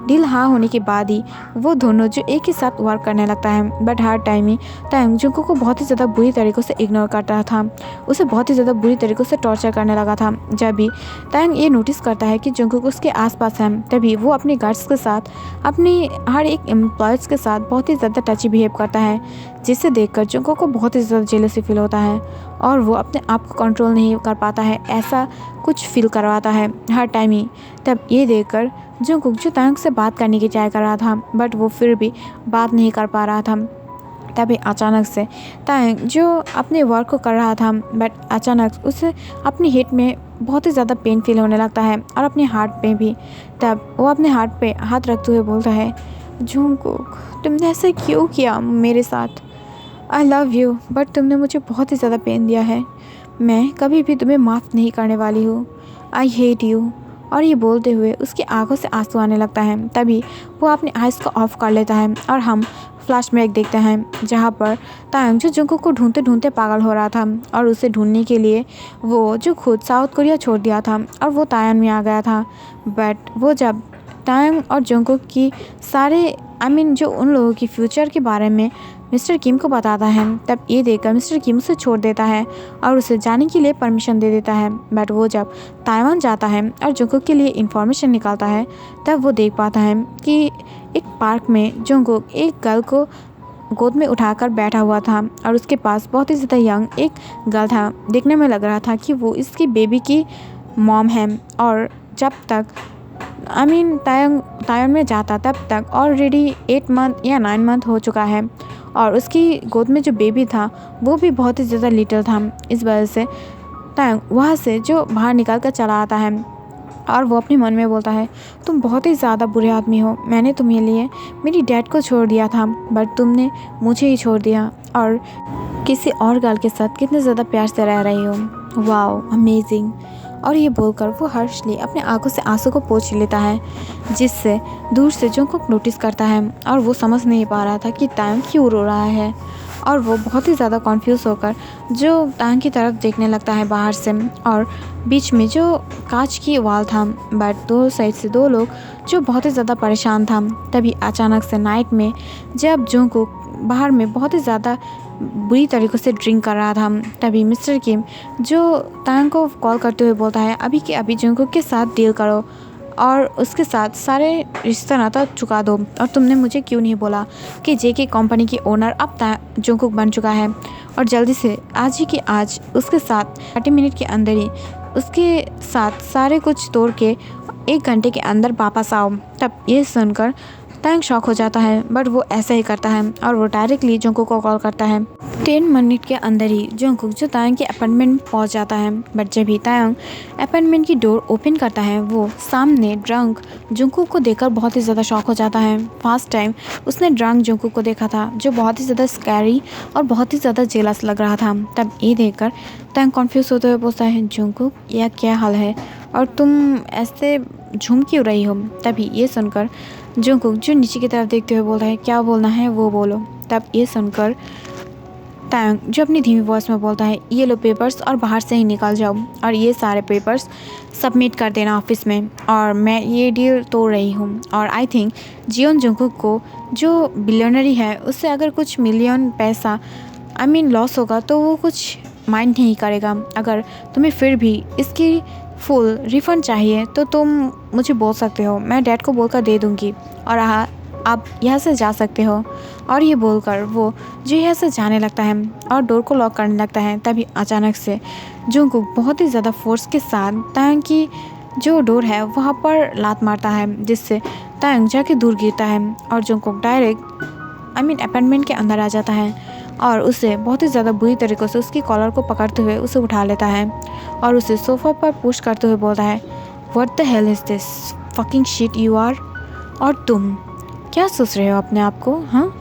डील हाँ होने के बाद ही वो दोनों जो एक ही साथ वर्क करने लगता है। But her time he Tayang Jungkook को बहुत ही ज़्यादा बुरी तरीक़ों से इग्नोर करता था, उसे बहुत ही ज़्यादा बुरी तरीक़ों से टॉर्चर करने लगा था। जब भी तायंग ये नोटिस करता है कि जुंगकुक उसके आसपास है, तभी वो अपने गार्ड्स के साथ, अपनी हर एक एम्प्लॉयज़ के साथ बहुत ही ज़्यादा टची बिहेव करता है, जिसे देखकर जुंगकुक को बहुत ही ज़्यादा जेलसी फील होता है और वो अपने आप को कंट्रोल नहीं कर पाता है, ऐसा कुछ फील करवाता है हर टाइम ही। तब ये देखकर जुंगकुक जो तायंग से बात करने की ट्राई कर रहा था, बट वो फिर भी बात नहीं कर पा रहा था। तभी अचानक से तायंग जो अपने वर्क को कर रहा था, बट अचानक उसे अपनी हेड में बहुत ही ज़्यादा पेन फील होने लगता है और अपने हार्ट पे भी। तब वो अपने हार्ट पे हाथ रखते हुए बोलता है, जुंगकुक तुमने ऐसा क्यों किया मेरे साथ? आई लव यू, बट तुमने मुझे बहुत ही ज़्यादा पेन दिया है। मैं कभी भी तुम्हें माफ़ नहीं करने वाली हूँ। I hate you. और ये बोलते हुए उसकी आंखों से आंसू आने लगता है। तभी वो अपनी आइज़ को ऑफ कर लेता है और हम फ्लैशबैक देखते हैं, जहाँ पर तायंग जो जुंगकुक को ढूंढते ढूंढते पागल हो रहा था और उसे ढूंढने के लिए वो जो खुद साउथ कोरिया छोड़ दिया था और वो तायन में आ गया था। बट वो जब तायंग और जुंगकुक की सारे जो उन लोगों की फ्यूचर के बारे में मिस्टर किम को बताता है, तब ये देखकर मिस्टर किम उसे छोड़ देता है और उसे जाने के लिए परमिशन दे देता है। बट वो जब ताइवान जाता है और जुंगकुक के लिए इन्फॉर्मेशन निकालता है, तब वो देख पाता है कि एक पार्क में जुंगकुक एक गर्ल को गोद में उठाकर बैठा हुआ था और उसके पास बहुत ही ज़्यादा यंग एक गर्ल था। देखने में लग रहा था कि वो इसकी बेबी की मॉम है। और जब तक ताइवान में जाता तब तक ऑलरेडी 8 मंथ या 9 मंथ हो चुका है और उसकी गोद में जो बेबी था वो भी बहुत ही ज़्यादा लिटिल था। इस वजह से तायंग वहाँ से जो बाहर निकल कर चला आता है और वो अपने मन में बोलता है, तुम बहुत ही ज़्यादा बुरे आदमी हो। मैंने तुम्हें लिए मेरी डैड को छोड़ दिया था, बट तुमने मुझे ही छोड़ दिया और किसी और गर्ल के साथ कितने ज़्यादा प्यार से रह रही हो। Wow amazing. और ये बोलकर वो हर्षली अपने आंखों से आंसू को पोंछ लेता है, जिससे दूर से जुंगकुक नोटिस करता है और वो समझ नहीं पा रहा था कि तायंग क्यों रो रहा है। और वो बहुत ही ज़्यादा कॉन्फ्यूज़ होकर जो तायंग की तरफ देखने लगता है बाहर से, और बीच में जो कांच की वॉल था, बट दो साइड से दो लोग जो बहुत ही ज़्यादा परेशान था। तभी अचानक से नाइट में जब जुंगकुक बाहर में बहुत ही ज़्यादा बुरी तरीक़ों से ड्रिंक कर रहा था, तभी मिस्टर किम जो तायंग को कॉल करते हुए बोलता है, अभी के अभी जुंगकुक के साथ डील करो और उसके साथ सारे रिश्ता नाता चुका दो। और तुमने मुझे क्यों नहीं बोला कि जेके कंपनी की ओनर अब जुंगकुक बन चुका है, और जल्दी से आज ही कि आज उसके साथ 30 मिनट के अंदर ही उसके साथ सारे कुछ तोड़ के 1 घंटे के अंदर वापस आओ। तब ये सुनकर तायंग शॉक हो जाता है, बट वो ऐसा ही करता है और वो डायरेक्टली जुंगकुक को कॉल करता है। 10 मिनट के अंदर ही जुंगकुक जो तायंग के अपार्टमेंट में पहुंच जाता है। बट जब भी तायंग अपार्टमेंट की डोर ओपन करता है, वो सामने ड्रंक जुंगकुक को देखकर बहुत ही ज़्यादा शॉक हो जाता है। फर्स्ट टाइम उसने ड्रंक जुंगकुक को देखा था, जो बहुत ही ज़्यादा स्कैरी और बहुत ही ज़्यादा जेलस लग रहा था। तब ये देखकर तायंग कन्फ्यूज़ होते हुए पूछता है, जुंगकुक यह क्या हाल है और तुम ऐसे झूम क्यों रही हो? तभी ये सुनकर जुंगकुक जो नीचे की तरफ देखते हुए बोलता है, क्या बोलना है वो बोलो। तब ये सुनकर तायंग जो अपनी धीमी वॉइस में बोलता है, ये लो पेपर्स और बाहर से ही निकल जाओ और ये सारे पेपर्स सबमिट कर देना ऑफिस में, और मैं ये डील तोड़ रही हूँ। और आई थिंक जियोन जुंगकुक को जो बिलियनरी है उससे अगर कुछ मिलियन पैसा लॉस होगा तो वो कुछ माइंड नहीं करेगा। अगर तुम्हें फिर भी इसकी फुल रिफ़ंड चाहिए तो तुम मुझे बोल सकते हो, मैं डैड को बोलकर दे दूँगी और आप यहाँ से जा सकते हो। और ये बोलकर वो जो यहाँ से जाने लगता है और डोर को लॉक करने लगता है। तभी अचानक से जुंगकुक बहुत ही ज़्यादा फोर्स के साथ तायंग की जो डोर है वहाँ पर लात मारता है, जिससे तायंग जाके दूर गिरता है और जुंगकुक डायरेक्ट अपार्टमेंट के अंदर आ जाता है और उसे बहुत ही ज़्यादा बुरी तरीक़ों से उसकी कॉलर को पकड़ते हुए उसे उठा लेता है और उसे सोफ़ा पर पुश करते हुए बोलता है, what the hell is this fucking shit you are. और तुम क्या सोच रहे हो अपने आप को? हाँ,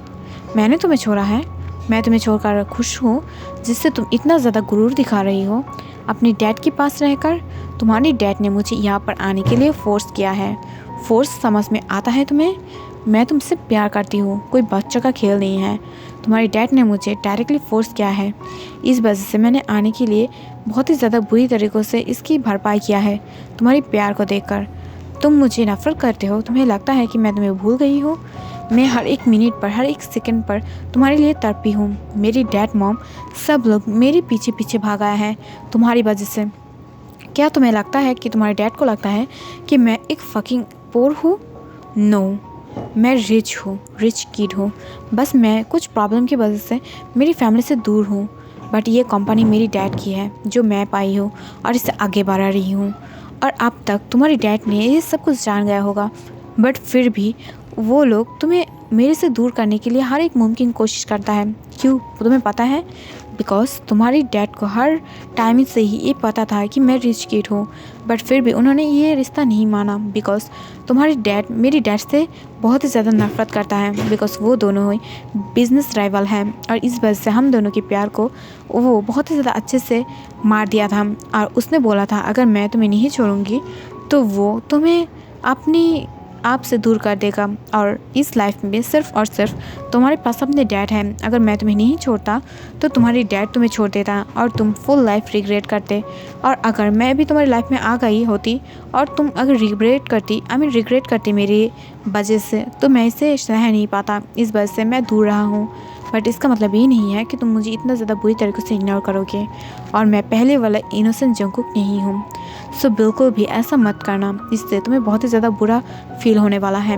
मैंने तुम्हें छोड़ा है, मैं तुम्हें छोड़कर खुश हूँ, जिससे तुम इतना ज़्यादा गुरूर दिखा रही हो अपने डैड के पास रहकर। तुम्हारी डैड ने मुझे यहाँ पर आने के लिए फ़ोर्स किया है। फ़ोर्स समझ में आता है तुम्हें? मैं तुमसे प्यार करती हूँ, कोई बच्चों का खेल नहीं है। तुम्हारी डैड ने मुझे डायरेक्टली फ़ोर्स किया है, इस वजह से मैंने आने के लिए बहुत ही ज़्यादा बुरी तरीक़ों से इसकी भरपाई किया है तुम्हारी प्यार को देखकर। तुम मुझे नफरत करते हो, तुम्हें लगता है कि मैं तुम्हें भूल गई हूँ। मैं हर एक मिनट पर, हर एक सेकंड पर तुम्हारे लिए तड़पी हूँ। मेरी डैड, मॉम, सब लोग मेरे पीछे पीछे भाग आए हैं तुम्हारी वजह से। क्या तुम्हें लगता है कि तुम्हारे डैड को लगता है कि मैं एक फकिंग पोर हूँ? नो, मैं रिच हूँ, रिच किड हूँ। बस मैं कुछ प्रॉब्लम की वजह से मेरी फैमिली से दूर हूँ। बट ये कंपनी मेरी डैड की है जो मैं पाई हूँ और इसे आगे बढ़ा रही हूँ। और अब तक तुम्हारे डैड ने ये सब कुछ जान गया होगा, बट फिर भी वो लोग तुम्हें मेरे से दूर करने के लिए हर एक मुमकिन कोशिश करता है। क्यों, तुम्हें पता है? बिकॉज तुम्हारी डैड को हर टाइम से ही ये पता था कि मैं रिच किड हूँ, बट फिर भी उन्होंने ये रिश्ता नहीं माना। बिकॉज तुम्हारी डैड मेरी डैड से बहुत ही ज़्यादा नफरत करता है, बिकॉज वो दोनों ही बिजनेस राइवल हैं। और इस वजह से हम दोनों के प्यार को वो बहुत ही ज़्यादा अच्छे से मार दिया था। और उसने बोला था अगर मैं तुम्हें नहीं छोड़ूंगी तो वो तुम्हें अपनी आप से दूर कर देगा। और इस लाइफ में सिर्फ और सिर्फ तुम्हारे पास अपने डैड हैं। अगर मैं तुम्हें नहीं छोड़ता तो तुम्हारी डैड तुम्हें छोड़ देता और तुम फुल लाइफ रिग्रेट करते। और अगर मैं भी तुम्हारी लाइफ में आ गई होती और तुम अगर रिग्रेट करती मेरी वजह से, तो मैं इसे सह नहीं पाता। इस वजह से मैं दूर रहा हूँ। बट इसका मतलब ये नहीं है कि तुम मुझे इतना ज़्यादा बुरी तरीके से इग्नोर करोगे। और मैं पहले वाला इनोसेंट जंगकुक नहीं हूँ। सो बिल्कुल भी ऐसा मत करना, इससे तुम्हें बहुत ही ज़्यादा बुरा फील होने वाला है।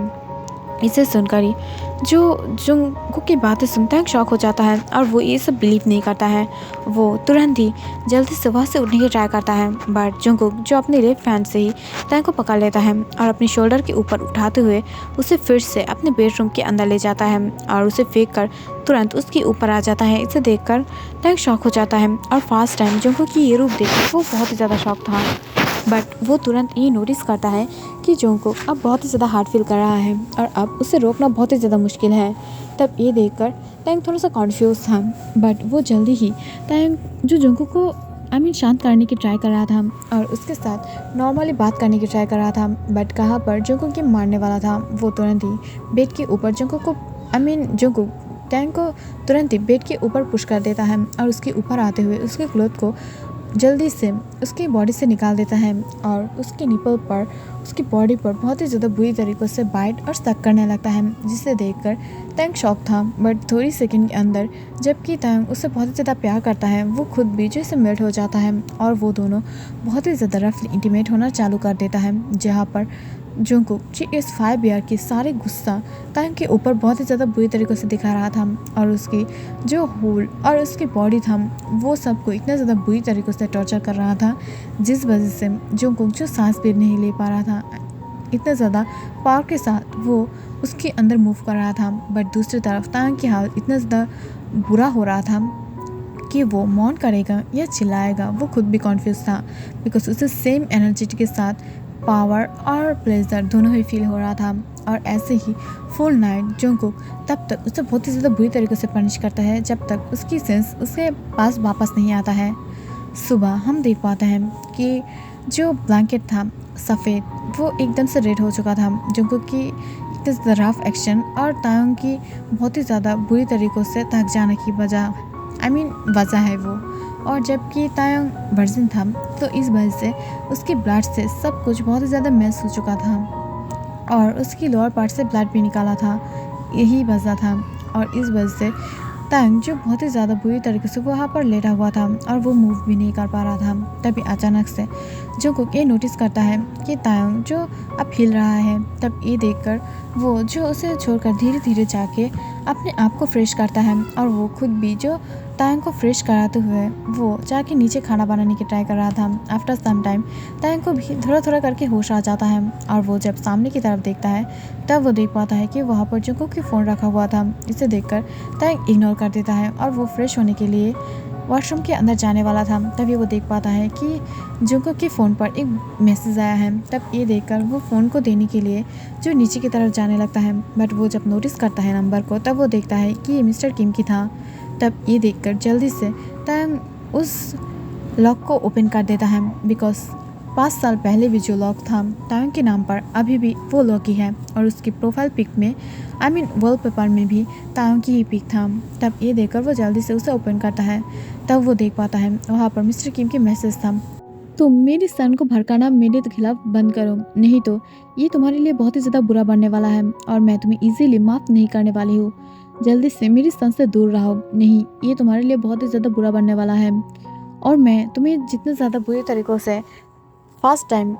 इसे सुनकर ही जो जंगकुक की बातें सुनता है शॉक हो जाता है और वो ये सब बिलीव नहीं करता है। वो तुरंत ही जल्दी से वहाँ से उठने की ट्राई करता है, बट जंगकुक जो अपने लेफ्ट हैंड से ही टैंग को पकड़ लेता है और अपने शोल्डर के ऊपर उठाते हुए उसे फिर से अपने बेडरूम के अंदर ले जाता है और उसे फेंक कर तुरंत उसके ऊपर आ जाता है। इसे देखकर टैंग शॉक हो जाता है और फर्स्ट टाइम जंगकुक की ये रूप देखकर वो बहुत ही ज़्यादा शॉक था। बट वो तुरंत ये नोटिस करता है कि जंगकुक अब बहुत ही ज़्यादा हार्ड फील कर रहा है और अब उसे रोकना बहुत ही ज़्यादा मुश्किल है। तब ये देखकर टैंग थोड़ा सा कॉन्फ्यूज था, बट वो जल्दी ही टैंग जो जंगकुक को शांत करने की ट्राई कर रहा था और उसके साथ नॉर्मली बात करने की ट्राई कर रहा था। बट कहाँ पर जंगकुक के मारने वाला था, वो तुरंत ही बेड के ऊपर जंगकुक टैंग को तुरंत ही बेड के ऊपर पुश कर देता है और उसके ऊपर आते हुए उसके क्लोथ को जल्दी से उसकी बॉडी से निकाल देता है और उसके निपल पर, उसकी बॉडी पर बहुत ही ज़्यादा बुरी तरीक़ों से बाइट और सक करने लगता है, जिसे देखकर टैंग शॉक था। बट थोड़ी सेकंड के अंदर जबकि टैंग उससे बहुत ही ज़्यादा प्यार करता है, वो खुद भी जैसे मेल्ट हो जाता है और वो दोनों बहुत ही ज़्यादा रफली इंटीमेट होना चालू कर देता है। जहाँ पर जंगकुक GS5 ईयर की सारे गुस्सा टैंग के ऊपर बहुत ही ज़्यादा बुरी तरीक़ों से दिखा रहा था और उसकी जो होल और उसकी बॉडी था वो सबको इतना ज़्यादा बुरी तरीक़ों से टॉर्चर कर रहा था, जिस वजह से जंगकुक जो सांस भी नहीं ले पा रहा था, इतना ज़्यादा पावर के साथ वो उसके अंदर मूव कर रहा था। बट दूसरी तरफ टैंग की हालत इतना ज़्यादा बुरा हो रहा था कि वो मौन करेगा या चिल्लाएगा, वो खुद भी कॉन्फ्यूज था। बिकॉज उसे सेम एनर्जी के साथ पावर और प्लेजर दोनों ही फील हो रहा था। और ऐसे ही फुल नाइट जंगकुक तब तक उसे बहुत ही ज़्यादा बुरी तरीके से पनिश करता है जब तक उसकी सेंस उसके पास वापस नहीं आता है। सुबह हम देख पाते हैं कि जो ब्लैंकेट था सफ़ेद, वो एकदम से रेड हो चुका था। जंगकुक की इतनी रफ एक्शन और टांग की बहुत ही ज़्यादा बुरी तरीक़ों से थक जाने की वजह है वो। और जबकि तायंग वर्जिन था तो इस वजह से उसकी ब्लड से सब कुछ बहुत ही ज़्यादा मैस हो चुका था और उसकी लोअर पार्ट से ब्लड भी निकाला था, यही वजह था। और इस वजह से तायंग जो बहुत ही ज़्यादा बुरी तरीके से वहाँ पर लेटा हुआ था और वो मूव भी नहीं कर पा रहा था। तभी अचानक से जंगकुक ये नोटिस करता है कि तायंग जो अब हिल रहा है। तब ये देखकर वो जो उसे छोड़कर धीरे धीरे जाके अपने आप को फ्रेश करता है और वो खुद भी जो तायंग को फ्रेश कराते हुए वो जाके नीचे खाना बनाने की ट्राई कर रहा था। आफ्टर सम टाइम तायंग को भी थोड़ा थोड़ा करके होश आ जाता है और वो जब सामने की तरफ देखता है तब वो देख पाता है कि वहाँ पर जंगकुक की फ़ोन रखा हुआ था। इसे देखकर तायंग इग्नोर कर देता है और वो फ्रेश होने के लिए वॉशरूम के अंदर जाने वाला था। तभी वो देख पाता है कि जंगकुक के फ़ोन पर एक मैसेज आया है। तब ये देखकर वो फ़ोन को देने के लिए जो नीचे की तरफ जाने लगता है, बट वो जब नोटिस करता है नंबर को तब वो देखता है कि ये मिस्टर किम की था। तब ये देखकर जल्दी से तायंग उस लॉक को ओपन कर देता है, बिकॉज 5 साल पहले भी जो लॉक था तायंग के नाम पर अभी भी वो लॉक ही है और उसकी प्रोफाइल पिक में वॉलपेपर में भी तायंग की ही पिक था। तब ये देखकर वो जल्दी से उसे ओपन करता है। तब वो देख पाता है वहाँ पर मिस्टर किम की मैसेज था। तुम मेरे सन को भड़काना मेरे तो खिलाफ बंद करो, नहीं तो ये तुम्हारे लिए बहुत ही ज़्यादा बुरा बनने वाला है और मैं तुम्हें इजीली माफ़ नहीं करने वाली हूँ। जल्दी से मेरी सन से दूर रहो, नहीं ये तुम्हारे लिए बहुत ही ज़्यादा बुरा बनने वाला है और मैं तुम्हें जितने ज़्यादा बुरी तरीक़ों से फर्स्ट टाइम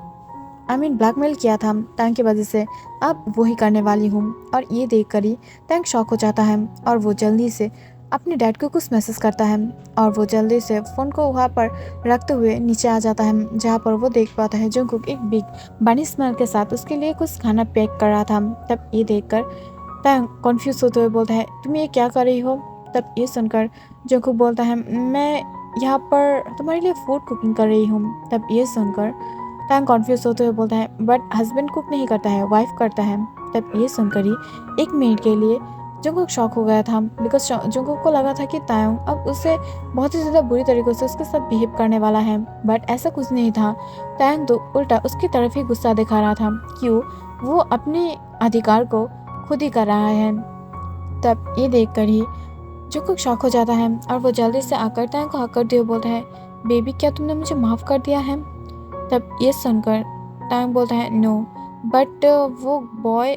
ब्लैकमेल किया था टैंक की वजह से अब वही करने वाली हूँ। और ये देख कर ही टैंक शॉक हो जाता है और वो जल्दी से अपने डैड को कुछ मैसेज करता है और वो जल्दी से फ़ोन को वहाँ पर रखते हुए नीचे आ जाता है, जहाँ पर वो देख पाता है जंगकुक एक बिग बनी स्मेल के साथ उसके लिए कुछ खाना पैक कर रहा था। तब ये देखकर टैंक कन्फ्यूज होते हुए बोलता है, तुम ये क्या कर रही हो? तब ये सुनकर जंगकुक बोलता है, मैं यहाँ पर तुम्हारे लिए फूड कुकिंग कर रही हूँ। तब ये सुनकर टैंक कन्फ्यूज होते हुए बोलता है, बट हस्बैंड कुक नहीं करता है, वाइफ करता है। तब ये सुनकर ही 1 मिनट के लिए जंगकुक शॉक हो गया था, बिकॉज जंगकुक को लगा था कि तायोंग अब उससे बहुत ही ज़्यादा बुरी तरीक़े से उसके साथ बिहेव करने वाला है, बट ऐसा कुछ नहीं था। तायोंग तो उल्टा उसकी तरफ ही गुस्सा दिखा रहा था, क्यों वो अपने अधिकार को खुद ही कर रहा है। तब ये देख कर ही जंगकुक शॉक हो जाता है और वो जल्दी से आकर तायोंग को हक करते हुए बोलता है, बेबी क्या तुमने मुझे माफ़ कर दिया है? तब ये सुनकर तायोंग बोलता है, नो बट वो बॉय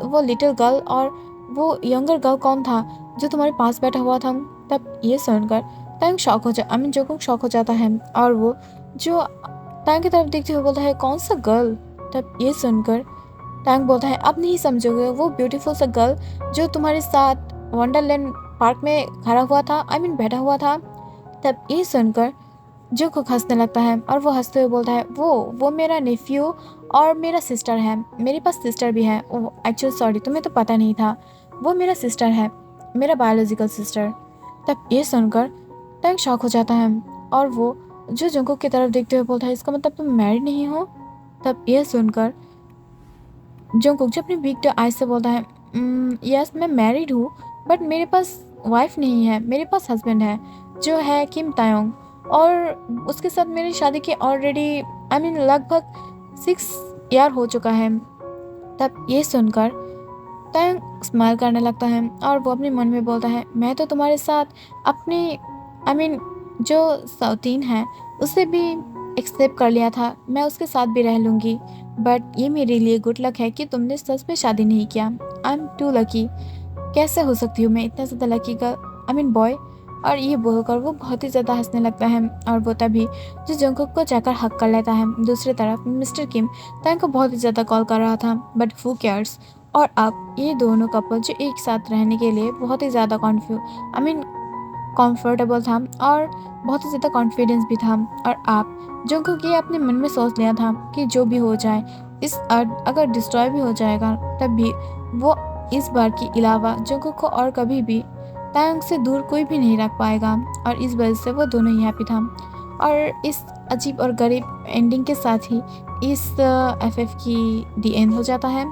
वो लिटिल गर्ल और वो यंगर गर्ल कौन था जो तुम्हारे पास बैठा हुआ था? तब ये सुनकर तायोंग शॉक हो जंगकुक शॉक हो जाता है और वो जो तायोंग की तरफ देखते हुए बोलता है, कौन सा गर्ल? तब ये सुनकर तायोंग बोलता है, अब नहीं समझोगे, वो ब्यूटीफुल सा गर्ल जो तुम्हारे साथ वंडरलैंड पार्क में खड़ा हुआ था, बैठा हुआ था। तब ये सुनकर जंगकुक हंसने लगता है और वो हंसते हुए बोलता है, वो मेरा नेफ्यू और मेरा सिस्टर है, मेरे पास सिस्टर भी है। एक्चुअली सॉरी, तुम्हें तो पता नहीं था, वो मेरा सिस्टर है, मेरा बायोलॉजिकल सिस्टर। तब ये सुनकर टैंक शॉक हो जाता है और वो जो जंगकुक की तरफ देखते हुए बोलता है, इसका मतलब तुम मैरिड नहीं हो? तब ये सुनकर जंगकुक जो अपनी बिग आइज से बोलता है, यस मैं मैरिड हूँ, बट मेरे पास वाइफ नहीं है, मेरे पास हस्बैंड है जो है किम तायोंग, और उसके साथ मेरी शादी की ऑलरेडी लगभग 6 ईयर हो चुका है। तब ये सुनकर तायोंग स्माइल करने लगता है और वो अपने मन में बोलता है, मैं तो तुम्हारे साथ अपनी जो सौतीन है उसे भी एक्सेप्ट कर लिया था, मैं उसके साथ भी रह लूँगी, बट ये मेरे लिए गुड लक है कि तुमने सच में शादी नहीं किया। आई एम टू लकी, कैसे हो सकती हूँ मैं इतना ज़्यादा लकी गर्ल बॉय? और ये बोलकर वो बहुत ही ज़्यादा हंसने लगता है और वो तभी जो जंगकुक को जाकर हक कर लेता है। दूसरी तरफ मिस्टर किम तायोंग को बहुत ही ज़्यादा कॉल कर रहा था, बट हू केयर्स। और अब ये दोनों कपल जो एक साथ रहने के लिए बहुत ही ज़्यादा कंफर्टेबल था और बहुत ही ज़्यादा कॉन्फिडेंस भी था। और आप जंगकुक ये अपने मन में सोच लिया था कि जो भी हो जाए, इस अर्थ अगर डिस्ट्रॉय भी हो जाएगा तब भी वो इस बार के अलावा जंगकुक को और कभी भी तायोंग से दूर कोई भी नहीं रख पाएगा। और इस वजह से वो दोनों ही हैप्पी था। और इस अजीब और गरीब एंडिंग के साथ ही इस FF की दी एंड हो जाता है।